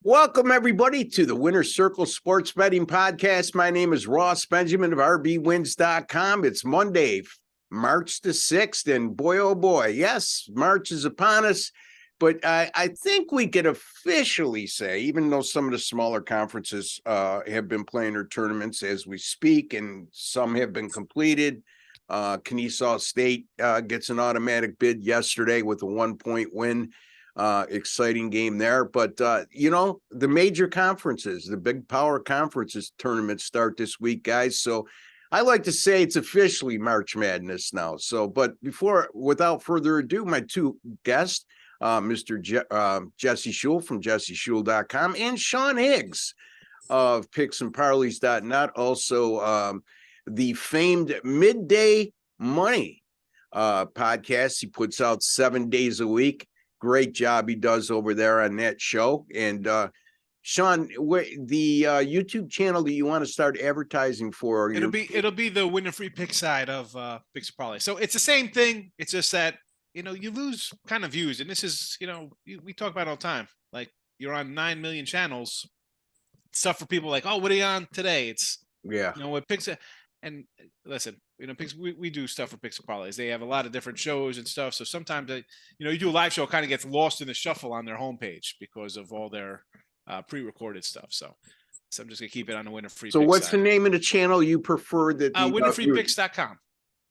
Welcome, everybody, to the Winner's Circle Sports Betting Podcast. My name is Ross Benjamin of RBWins.com. It's Monday, March the 6th, and boy, oh boy, yes, March is upon us. But I think we could officially say, even though some of the smaller conferences have been playing their tournaments as we speak, and some have been completed, Kennesaw State gets an automatic bid yesterday with a 1-point win. Exciting game there. But, the major conferences, the big power conferences tournaments start this week, guys. So I like to say it's officially March Madness now. So, but without further ado, my two guests, Mr. Jesse Schul from jesseschul.com and Sean Higgs of picksandparleys.net. Also, the famed Midday Money podcast. He puts out 7 days a week. Great job he does over there on that show. And Sean, the YouTube channel that you want to start advertising for? It'll be the win and free pick side of Picks and Parlays. So it's the same thing. It's just that you lose kind of views, and this is we talk about it all the time. Like you're on 9 million channels. Stuff for people like, oh, what are you on today? It's what picks. And listen, picks, we do stuff for Picks and Parlays. They have a lot of different shows and stuff. So sometimes you do a live show, kind of gets lost in the shuffle on their homepage because of all their pre-recorded stuff. So I'm just gonna keep it on the Winner Free. So Picks what's side. The name of the channel you prefer? That winnerfreepicks.com.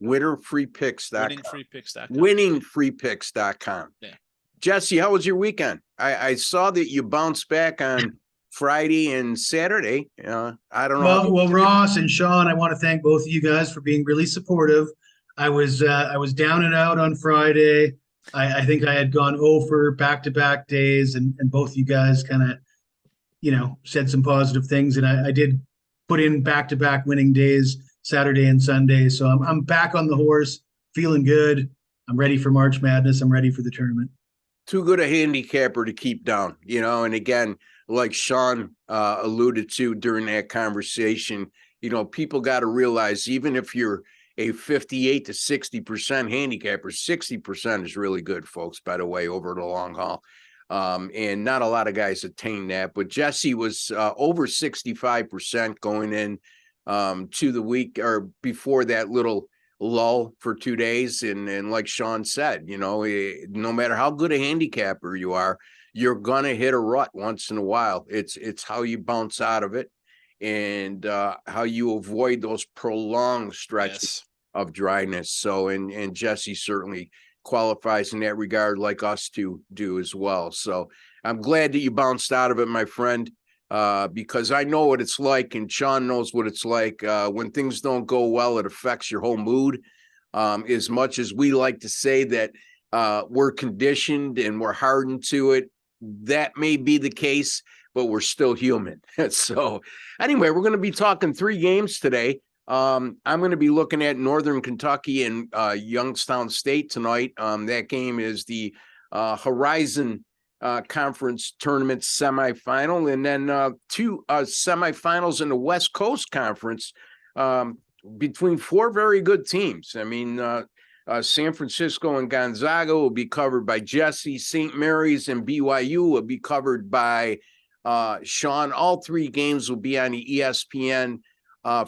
Winnerfreepicks.com. Winningfreepicks.com. Winningfreepicks.com. Yeah. Jesse, how was your weekend? I saw that you bounced back on Friday and Saturday. I don't know. Well, Ross and Sean, I want to thank both of you guys for being really supportive. I was down and out on Friday. I think I had gone over back-to-back days, and both you guys kind of, said some positive things, and I did put in back-to-back winning days, Saturday and Sunday. So I'm back on the horse, feeling good. I'm ready for March Madness. I'm ready for the tournament. Too good a handicapper to keep down, and again, like Sean alluded to during that conversation, people got to realize, even if you're a 58 to 60% handicapper, 60% is really good, folks, by the way, over the long haul. And not a lot of guys attain that, but Jesse was over 65% going in to the week or before that little lull for 2 days. And like Sean said, no matter how good a handicapper you are, you're going to hit a rut once in a while. It's how you bounce out of it and how you avoid those prolonged stretches of dryness. So, and Jesse certainly qualifies in that regard, like us to do as well. So I'm glad that you bounced out of it, my friend, because I know what it's like, and Sean knows what it's like. When things don't go well, it affects your whole mood. As much as we like to say that we're conditioned and we're hardened to it, that may be the case, but we're still human. So anyway, we're going to be talking 3 games today. I'm going to be looking at Northern Kentucky and Youngstown State tonight. That game is the Horizon Conference Tournament semifinal, and then 2 semifinals in the West Coast Conference between 4 very good teams. I mean, San Francisco and Gonzaga will be covered by Jesse. St. Mary's and BYU will be covered by Sean. All 3 games will be on the ESPN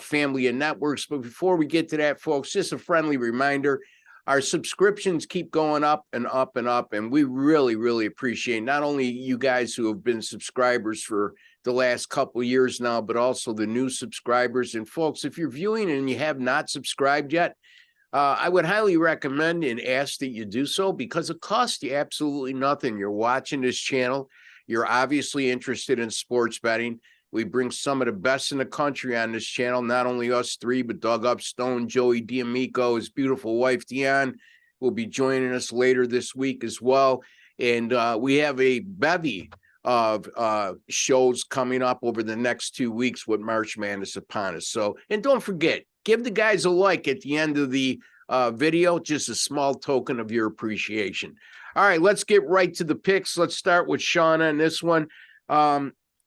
family of networks. But before we get to that, folks, just a friendly reminder, our subscriptions keep going up and up and up, and we really, really appreciate not only you guys who have been subscribers for the last couple of years now, but also the new subscribers. And folks, if you're viewing and you have not subscribed yet, I would highly recommend and ask that you do so, because it costs you absolutely nothing. You're watching this channel. You're obviously interested in sports betting. We bring some of the best in the country on this channel, not only us 3, but Doug Upstone, Joey D'Amico, his beautiful wife, Dion, will be joining us later this week as well. And we have a bevy of shows coming up over the next 2 weeks with March Madness upon us. So, and don't forget, give the guys a like at the end of the video, just a small token of your appreciation. All right, let's get right to the picks. Let's start with Sean on this one.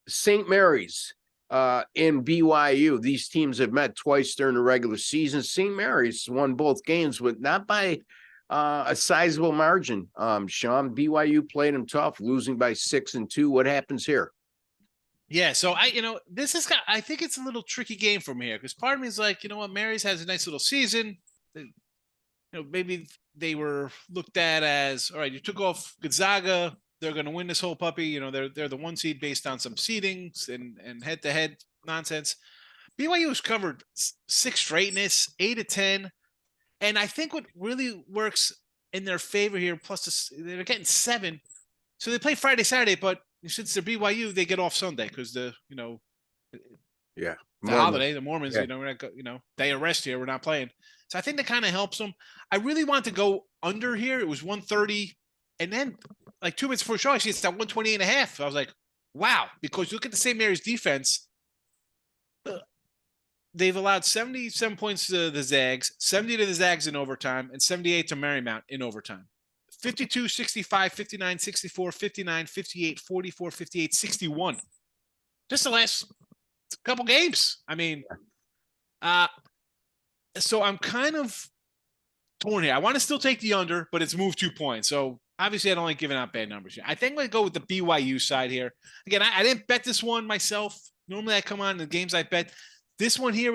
St. Mary's and BYU. These teams have met twice during the regular season. St. Mary's won both games, but not by a sizable margin. Sean, BYU played them tough, losing by 6-2. What happens here? Yeah, so this is I think it's a little tricky game for me here because part of me is like, you know what, Mary's has a nice little season. Maybe they were looked at as, all right, you took off Gonzaga, they're going to win this whole puppy. They're the 1 seed based on some seedings and head to head nonsense. BYU has covered 6 straightness, 8 of 10, and I think what really works in their favor here, plus they're getting 7, so they play Friday, Saturday, but since they're BYU, they get off Sunday because the holiday, the Mormons, we're not, day of rest here, we're not playing. So I think that kind of helps them. I really want to go under here. It was 130, and then like 2 minutes before show, actually it's at 128.5. I was like, wow, because look at the St. Mary's defense. They've allowed 77 points to the Zags, 70 to the Zags in overtime, and 78 to Marymount in overtime. 52, 65, 59, 64, 59, 58, 44, 58, 61. Just the last couple games. I mean, so I'm kind of torn here. I want to still take the under, but it's moved 2 points. So obviously I don't like giving out bad numbers here. I think I'm going to go with the BYU side here. Again, I didn't bet this one myself. Normally I come on the games I bet. This one here,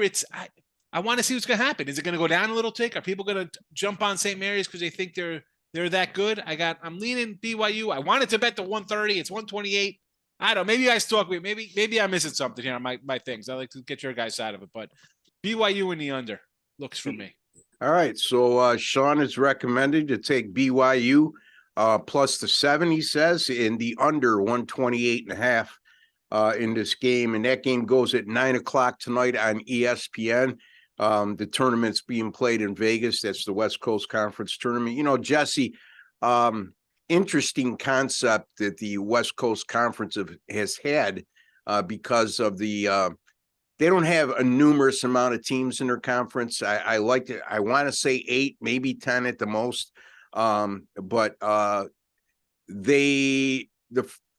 I want to see what's going to happen. Is it going to go down a little tick? Are people going to jump on St. Mary's because they think they're that good? I'm leaning BYU. I wanted to bet the 130. It's 128. I don't know. Maybe you guys talk with me. Maybe I'm missing something here on my things. I like to get your guys' side of it, but BYU in the under looks for me. All right. So Sean is recommended to take BYU plus the 7, he says, in the under 128.5 in this game. And that game goes at 9:00 tonight on ESPN. The tournament's being played in Vegas. That's the West Coast Conference tournament. Jesse, interesting concept that the West Coast Conference has had because of the they don't have a numerous amount of teams in their conference. I like it. I want to say 8, maybe 10 at the most. But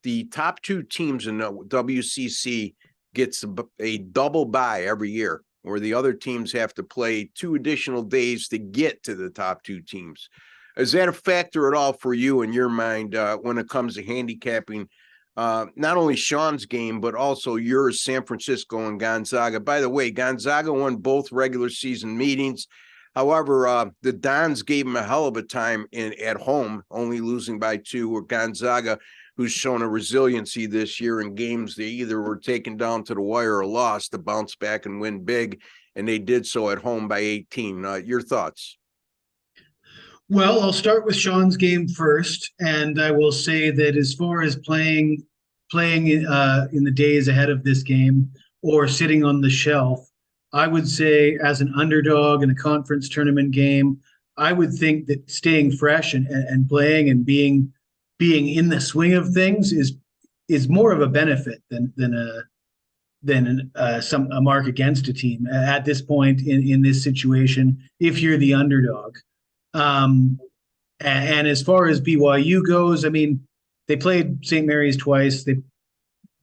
the top 2 teams in the WCC gets a double bye every year, where the other teams have to play 2 additional days to get to the top 2 teams. Is that a factor at all for you in your mind when it comes to handicapping not only Sean's game, but also yours, San Francisco and Gonzaga? By the way, Gonzaga won both regular season meetings. However, the Dons gave him a hell of a time at home, only losing by 2, or Gonzaga, who's shown a resiliency this year in games they either were taken down to the wire or lost, to bounce back and win big, and they did so at home by 18. Your thoughts? Well, I'll start with Sean's game first, and I will say that as far as playing in the days ahead of this game or sitting on the shelf, I would say as an underdog in a conference tournament game, I would think that staying fresh and playing and being in the swing of things is more of a benefit than a mark against a team at this point in this situation if you're the underdog. And as far as BYU goes, I mean, they played St. Mary's twice.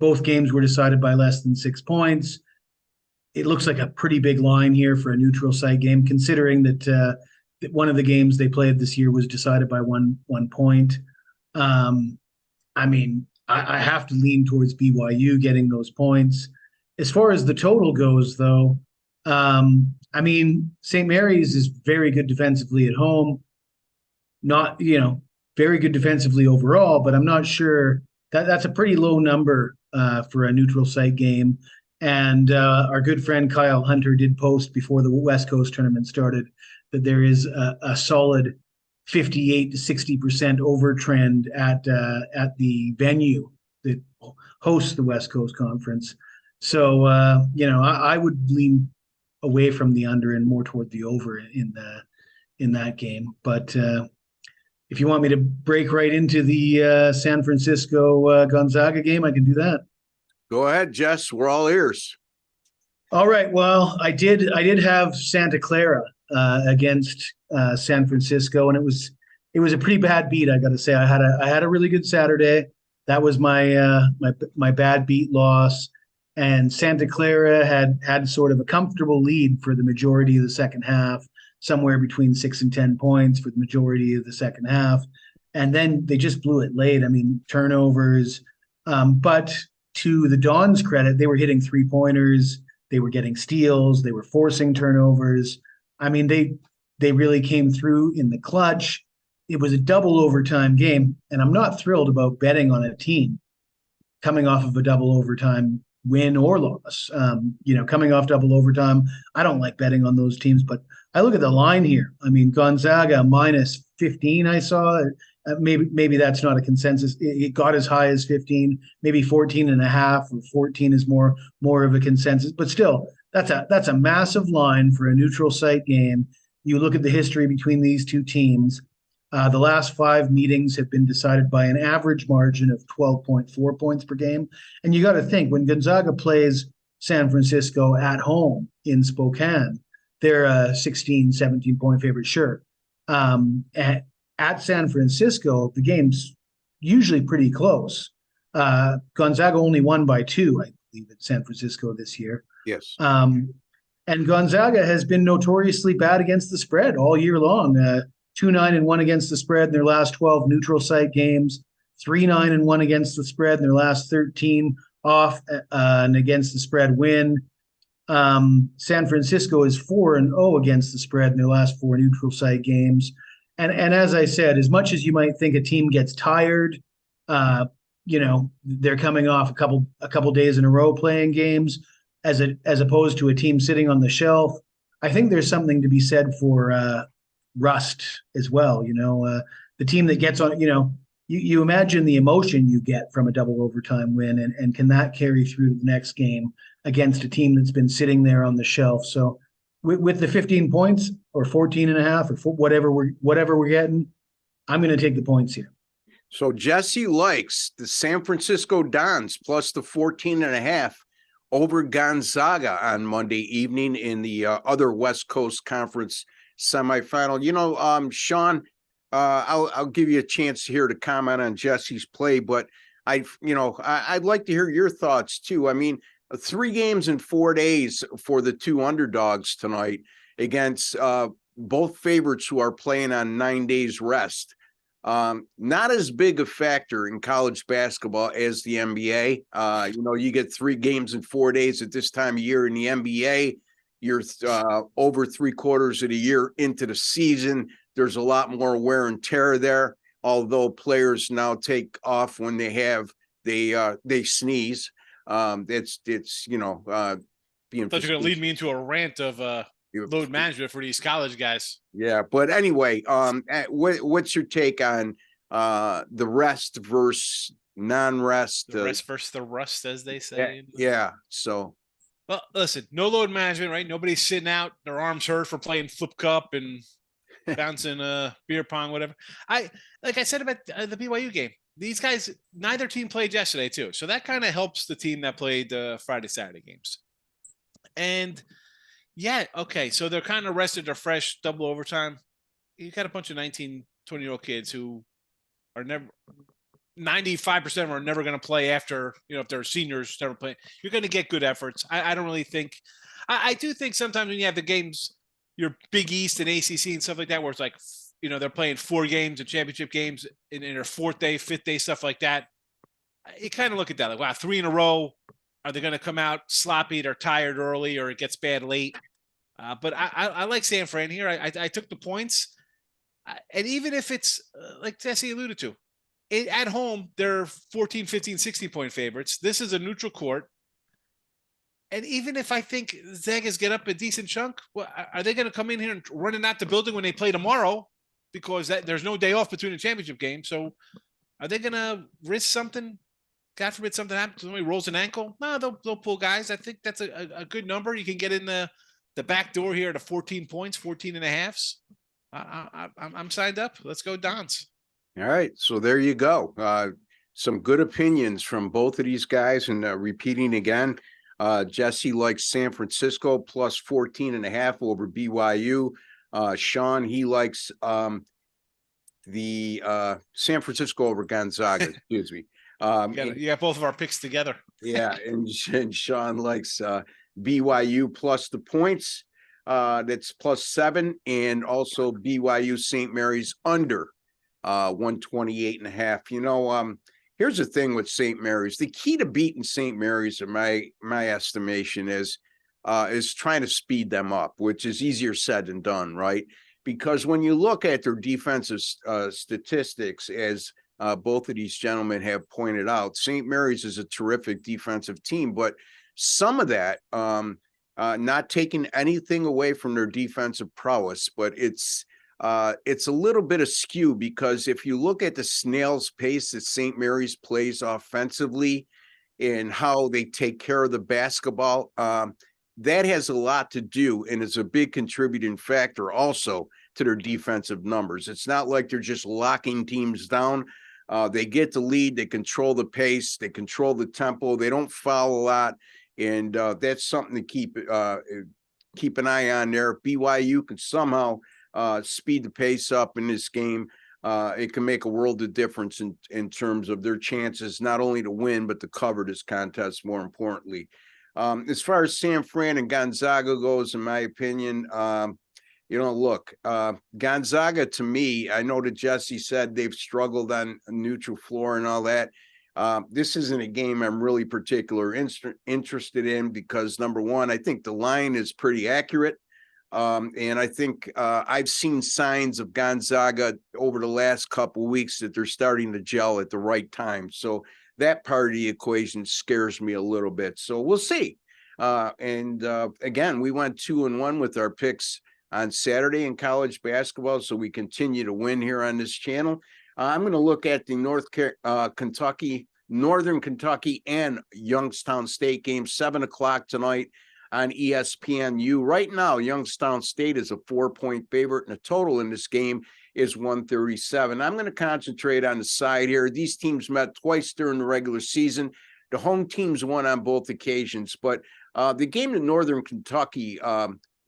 Both games were decided by less than 6 points. It looks like a pretty big line here for a neutral site game, considering that one of the games they played this year was decided by one point. I mean, I have to lean towards BYU getting those points. As far as the total goes, though, I mean, St. Mary's is very good defensively at home. Not, very good defensively overall, but I'm not sure that's a pretty low number for a neutral site game. And our good friend Kyle Hunter did post before the West Coast tournament started that there is a solid 58 to 60% over trend at the venue that hosts the West Coast Conference. So, I would lean away from the under and more toward the over in that game. But if you want me to break right into the San Francisco Gonzaga game, I can do that. Go ahead, Jess. We're all ears. All right. Well, I did have Santa Clara against San Francisco, and it was a pretty bad beat. I got to say, I had a really good Saturday. That was my bad beat loss. And Santa Clara had sort of a comfortable lead for the majority of the second half, somewhere between 6 and 10 points for the majority of the second half. And then they just blew it late. I mean, turnovers. But to the Dons' credit, they were hitting 3-pointers, they were getting steals, they were forcing turnovers. I mean, they really came through in the clutch. It was a double overtime game, and I'm not thrilled about betting on a team coming off of a double overtime win or loss. Coming off double overtime, I don't like betting on those teams, but I look at the line here. I mean, Gonzaga minus 15, I saw. Maybe that's not a consensus. It got as high as 15, maybe 14 and a half, or 14 is more of a consensus. But still, that's a massive line for a neutral site game. You look at the history between these two teams. The last 5 meetings have been decided by an average margin of 12.4 points per game. And you got to think, when Gonzaga plays San Francisco at home in Spokane, they're a 16, 17-point favorite, sure. At San Francisco, the game's usually pretty close. Gonzaga only won by 2, I believe, at San Francisco this year. Yes. And Gonzaga has been notoriously bad against the spread all year long. 2-9-1 against the spread in their last 12 neutral site games, 3-9-1 against the spread in their last 13 off and against the spread win. San Francisco is 4-0 against the spread in their last 4 neutral site games. And as I said, as much as you might think a team gets tired, they're coming off a couple days in a row playing games, as opposed to a team sitting on the shelf. I think there's something to be said for rust as well. The team that gets on, you imagine the emotion you get from a double overtime win, and can that carry through to the next game against a team that's been sitting there on the shelf. So with the 15 points or 14 and a half or whatever we're getting, I'm going to take the points here. So Jesse likes the San Francisco Dons plus the 14 and a half over Gonzaga on Monday evening in the other West Coast Conference semifinal. Sean, I'll give you a chance here to comment on Jesse's play, but I'd like to hear your thoughts too. I mean, 3 games in 4 days for the 2 underdogs tonight against both favorites who are playing on 9 days rest. Not as big a factor in college basketball as the NBA. You get 3 games in 4 days at this time of year in the NBA. You're over 3/4 of the year into the season. There's a lot more wear and tear there. Although players now take off when they sneeze. It's being. I thought you were going to lead me into a rant of load management for these college guys. Yeah, but anyway, what's your take on the rest versus non-rest? The rest versus the rust, as they say. Yeah. So. Well, listen, no load management, right? Nobody's sitting out, their arms hurt for playing flip cup and bouncing beer pong, whatever. Like I said about the BYU game, these guys, neither team played yesterday too. So that kind of helps the team that played the Friday, Saturday games. And yeah, okay. So they're kind of rested, they're fresh, double overtime. You got a bunch of 19, 20-year-old kids who are never 95% of them are never going to play after, if they're seniors, never play. You're going to get good efforts. I don't really think I do think sometimes when you have the games, your Big East and ACC and stuff like that, where it's like, they're playing 4 games and championship games in their 4th day, 5th day, stuff like that. You kind of look at that like, wow, 3 in a row. Are they going to come out sloppy? They're tired early, or it gets bad late. But I like San Fran here. I took the points. And even if it's like Jesse alluded to, at home, they're 14, 15, 16-point favorites. This is a neutral court. And even if I think Zagas get up a decent chunk, are they going to come in here and running out the building when they play tomorrow? Because there's no day off between the championship game. So are they going to risk something? God forbid something happens. Somebody rolls an ankle. No, they'll pull guys. I think that's a good number. You can get in the back door here to 14 points, 14 and a halves. I'm signed up. Let's go Dons. All right. So there you go. Some good opinions from both of these guys. And repeating again, Jesse likes San Francisco plus 14 and a half over BYU. Sean, he likes the San Francisco over Gonzaga. Excuse me. You got both of our picks together. Yeah. And Sean likes BYU plus the points. That's +7, and also BYU St. Mary's under 128 and a half. here's the thing with St. Mary's. The key to beating St. Mary's, in my estimation, is trying to speed them up, which is easier said than done, right? Because when you look at their defensive statistics, as both of these gentlemen have pointed out, St. Mary's is a terrific defensive team, but some of that, not taking anything away from their defensive prowess, but it's a little bit askew, because if you look at the snail's pace that St. Mary's plays offensively and how they take care of the basketball, that has a lot to do and is a big contributing factor also to their defensive numbers. It's not like they're just locking teams down. They get the lead, they control the pace, they control the tempo, they don't foul a lot. And that's something to keep an eye on there. If BYU can somehow speed the pace up in this game, it can make a world of difference in terms of their chances, not only to win, but to cover this contest, more importantly. As far as San Fran and Gonzaga goes, in my opinion, look, Gonzaga, to me, I know that Jesse said they've struggled on a neutral floor and all that. This isn't a game I'm really particularly interested in, because number one, I think the line is pretty accurate. And I think I've seen signs of Gonzaga over the last couple of weeks that they're starting to gel at the right time. So that part of the equation scares me a little bit. So we'll see. Again, we went 2-1 with our picks on Saturday in college basketball, so we continue to win here on this channel. I'm going to look at the Northern Kentucky and Youngstown State game, 7:00 tonight on ESPNU. Right now, Youngstown State is a 4-point favorite, and the total in this game is 137. I'm going to concentrate on the side here. These teams met twice during the regular season. The home teams won on both occasions, but the game that Northern Kentucky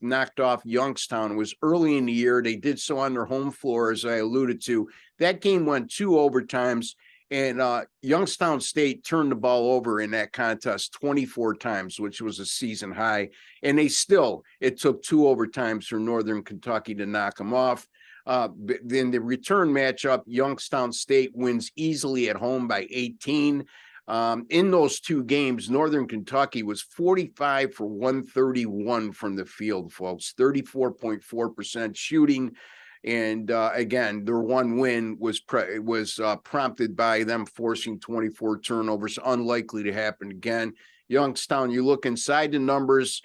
knocked off Youngstown was early in the year. They did so on their home floor, as I alluded to. That game went 2 overtimes, and Youngstown State turned the ball over in that contest 24 times, which was a season high. And it took 2 overtimes for Northern Kentucky to knock them off. Then the return matchup, Youngstown State wins easily at home by 18. In those 2 games, Northern Kentucky was 45 for 131 from the field, folks, 34.4% shooting. And again, their one win was prompted by them forcing 24 turnovers. Unlikely to happen again. Youngstown, you look inside the numbers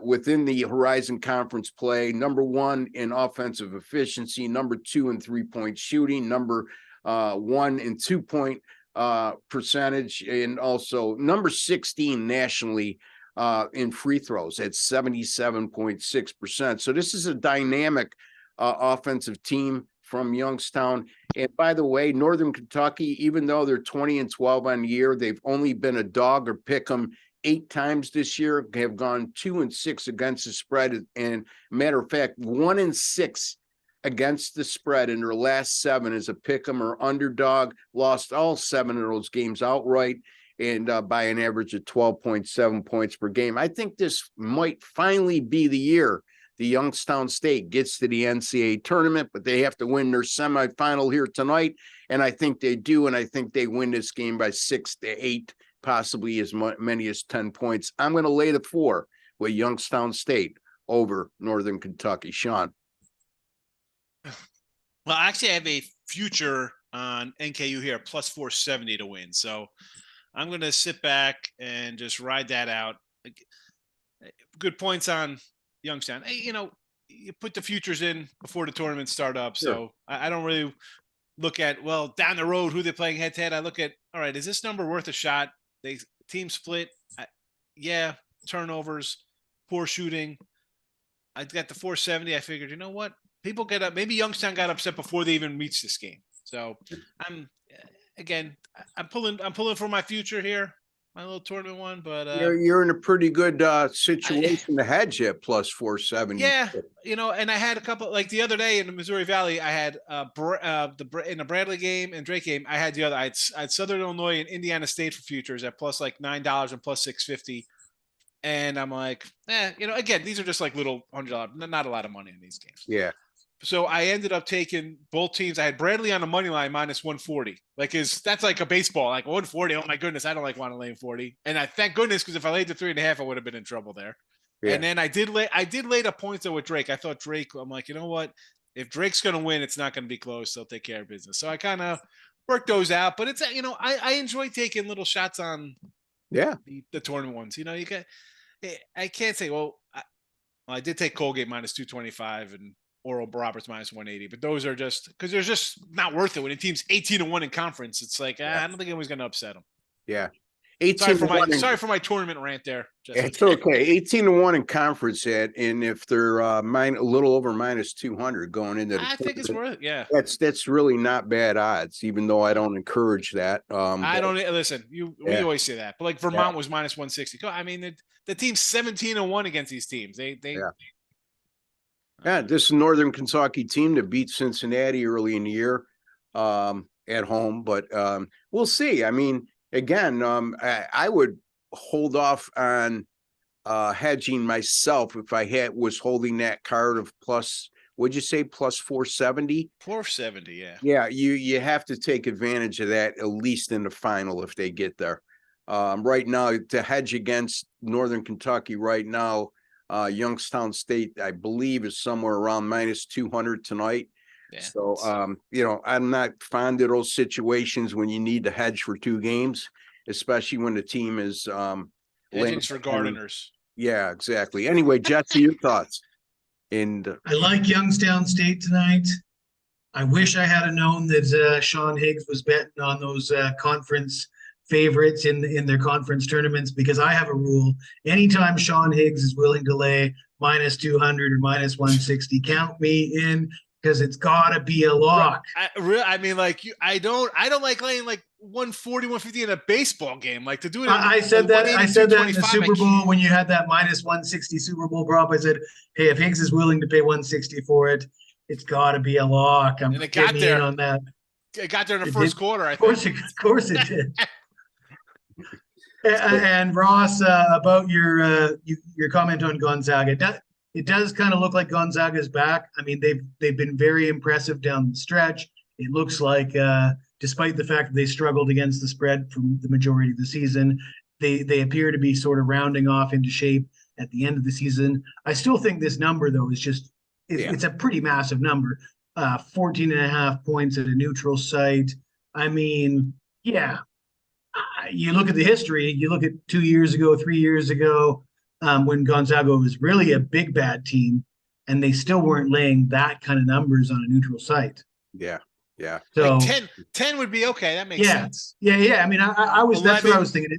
within the Horizon Conference play, number 1 in offensive efficiency, number 2 in 3-point shooting, number 1 in 2-point percentage, and also number 16 nationally in free throws at 77.6%. So this is a dynamic offensive team from Youngstown. And by the way, Northern Kentucky, even though they're 20-12 on the year, they've only been a dog or pick 'em 8 times this year. They have gone 2-6 against the spread. And matter of fact, 1-6 against the spread in their last 7 as a pick 'em or underdog. Lost all 7 of those games outright, and by an average of 12.7 points per game. I think this might finally be the year the Youngstown State gets to the NCAA tournament, but they have to win their semifinal here tonight. And I think they do. And I think they win this game by 6 to 8, possibly as many as 10 points. I'm going to lay the 4 with Youngstown State over Northern Kentucky. Sean. Well, actually, I have a future on NKU here, plus 470 to win. So I'm going to sit back and just ride that out. Good points on Youngstown. Hey, you put the futures in before the tournament start up. Sure. So I don't really look at, down the road, who they're playing head to head. I look at, all right, is this number worth a shot? They team split. Turnovers, poor shooting. I got the 470. I figured, you know what? People get up. Maybe Youngstown got upset before they even reached this game. So I'm pulling for my future here, my little tournament one. But you're in a pretty good situation to hedge at plus 470. Yeah, and I had a couple, like the other day in the Missouri Valley, I had in the Bradley game and Drake game, I had the other. I had Southern Illinois and Indiana State for futures at plus like $9 and plus 650. And I'm like, again, these are just like little $100, not a lot of money in these games. Yeah. So I ended up taking both teams. I had Bradley on the money line minus 140. That's like a baseball, like 140. Oh my goodness, I don't like want to lay 40. And I thank goodness, because if I laid the 3.5, I would have been in trouble there. Yeah. And then I did lay the points though with Drake. I thought Drake, I'm like, you know what? If Drake's gonna win, it's not gonna be close. They'll take care of business. So I kind of worked those out. But it's I enjoy taking little shots on the tournament ones. I can't say, I did take Colgate minus 225 and Oral Roberts minus 180, but those are just because they're just not worth it when a team's 18-1 in conference. It's like I don't think anyone's going to upset them. Yeah, 18. Sorry for my tournament rant there. It's okay. 18-1 in conference and if they're a little over minus 200 going into, I think it's worth it. Yeah, that's really not bad odds, even though I don't encourage that. I don't listen. We always say that, but like Vermont was minus 160. I mean, the team's 17-1 against these teams. This Northern Kentucky team that beat Cincinnati early in the year at home, but we'll see. I mean, again, I would hold off on hedging myself if I was holding that card of plus. What'd you say? Plus 470? 470, yeah. Yeah, you have to take advantage of that at least in the final if they get there. Right now, to hedge against Northern Kentucky right now. Youngstown State, I believe, is somewhere around minus 200 tonight. Yeah, so, I'm not fond of those situations when you need to hedge for 2 games, especially when the team is hedging for gardeners. Yeah, exactly. Anyway, Jesse, your thoughts? And I like Youngstown State tonight. I wish I had known that Sean Higgs was betting on those conference favorites in their conference tournaments, because I have a rule: anytime Sean Higgs is willing to lay minus 200 or minus 160, count me in, because it's gotta be a lock. I mean, like I don't like laying like 140, 150 in a baseball game. Like to do it. I said that in the Super Bowl when you had that minus 160 Super Bowl prop. I said, hey, if Higgs is willing to pay 160 for it, it's gotta be a lock. I'm getting in on that. It got there in the first quarter. I think. Of course it did. And Ross, about your comment on Gonzaga, it does kind of look like Gonzaga's back. I mean, they've been very impressive down the stretch. It looks like, despite the fact that they struggled against the spread for the majority of the season, they appear to be sort of rounding off into shape at the end of the season. I still think this number, though, is just it's a pretty massive number. 14.5 points at a neutral site. I mean, yeah. You look at the history, you look at 2 years ago, 3 years ago, when Gonzaga was really a big bad team, and they still weren't laying that kind of numbers on a neutral site. Yeah. So like 10 would be okay. That makes sense. Yeah. I mean, I was 11. That's what I was thinking.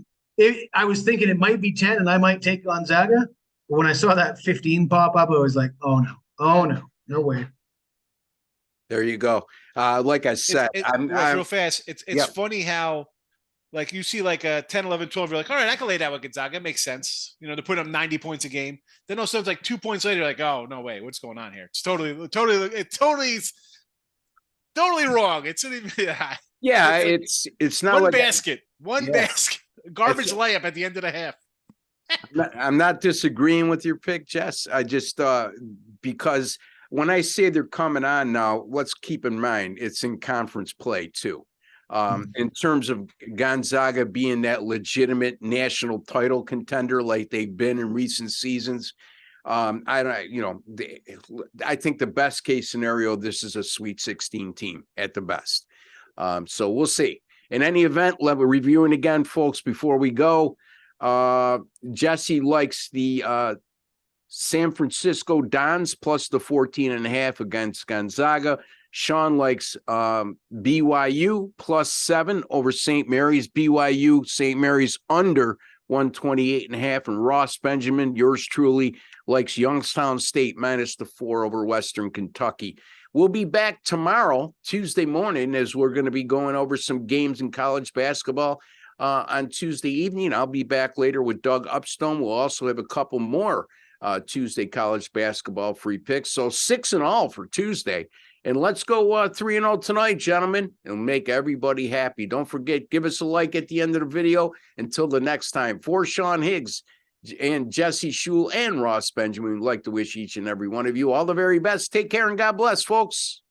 I was thinking it might be 10 and I might take Gonzaga. But when I saw that 15 pop up, I was like, oh no way. There you go. Like I said, I'm real fast. It's funny how, like, you see like a 10, 11, 12, you're like, all right, I can lay that with Gonzaga. It makes sense. They're putting up 90 points a game. Then all of a sudden it's like 2 points later, you're like, oh, no way. What's going on here? It's totally wrong. It's it's not one like basket. Basket. Garbage layup at the end of the half. I'm not disagreeing with your pick, Jess. I just because when I say they're coming on now, let's keep in mind it's in conference play too. In terms of Gonzaga being that legitimate national title contender like they've been in recent seasons, I think the best case scenario, this is a Sweet 16 team at the best. So we'll see. In any event, we're reviewing again, folks, before we go. Jesse likes the San Francisco Dons plus the 14.5 against Gonzaga. Sean likes BYU plus 7 over St. Mary's. BYU, St. Mary's under 128.5. And Ross Benjamin, yours truly, likes Youngstown State minus the 4 over Western Kentucky. We'll be back tomorrow, Tuesday morning, as we're going to be going over some games in college basketball on Tuesday evening. I'll be back later with Doug Upstone. We'll also have a couple more Tuesday college basketball free picks. So 6 in all for Tuesday. And let's go 3-0 tonight, gentlemen, and make everybody happy. Don't forget, give us a like at the end of the video. Until the next time, for Sean Higgs, and Jesse Schul and Ross Benjamin would like to wish each and every one of you all the very best. Take care and God bless, folks.